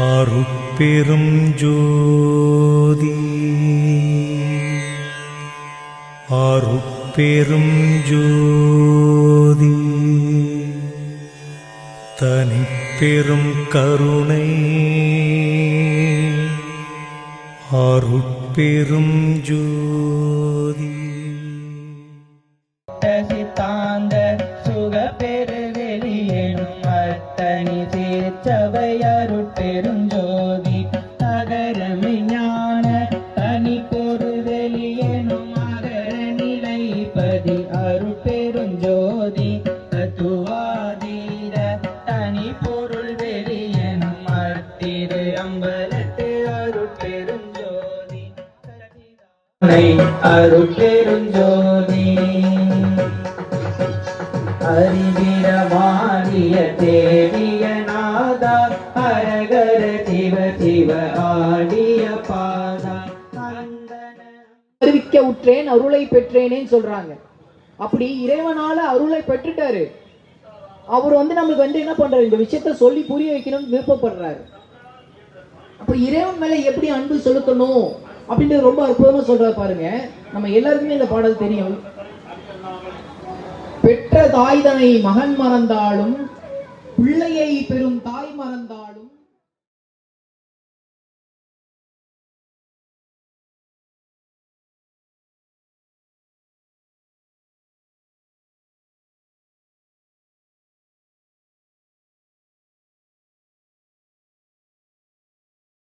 அருட்பெரும் ஜோதி அருட்பெரும் ஜோதி தனிப்பெரும் கருணை அருட்பெரும் ஜோதி சித்தாந்த சுக பெருவெளியெனும் அத்தனி சேர்ச்சவை அருட்பெரும் ஜோதி அகரமை ஞான தனி பொருவெளியெனும் அகர நிலைப்பதி அருட்பெரும் ஜோதி தத்துவாதீத தனி பொருள் வெளியெனும் அத்திரு அம்பலத்து அருட்பெரும் ஜோதி அருட்பெரும் ஜோதி அறிவிரமாறிய தேவிய நாதா ஹரகர சிவ சிவ ஆடிய பாதா அறிவிக்க உற்றேன் அருளை பெற்றேனேன்னு சொல்றாங்க. அப்படி இறைவனால அருளை பெற்றுட்டாரு. அவர் நம்மளுக்கு என்ன பண்றாரு, இந்த விஷயத்த சொல்லி புரிய வைக்கணும்னு விருப்பப்படுறாரு. அப்ப இறைவன் மேல எப்படி அன்பு செலுத்தணும் அப்படின்றது ரொம்ப அற்புதமா சொல்றாரு பாருங்க. நம்ம எல்லாருக்குமே இந்த பாடல் தெரியும். பெற்ற தாய்தனை மகன் மறந்தாலும் பிள்ளையை பெறும் தாய் மறந்தாலும்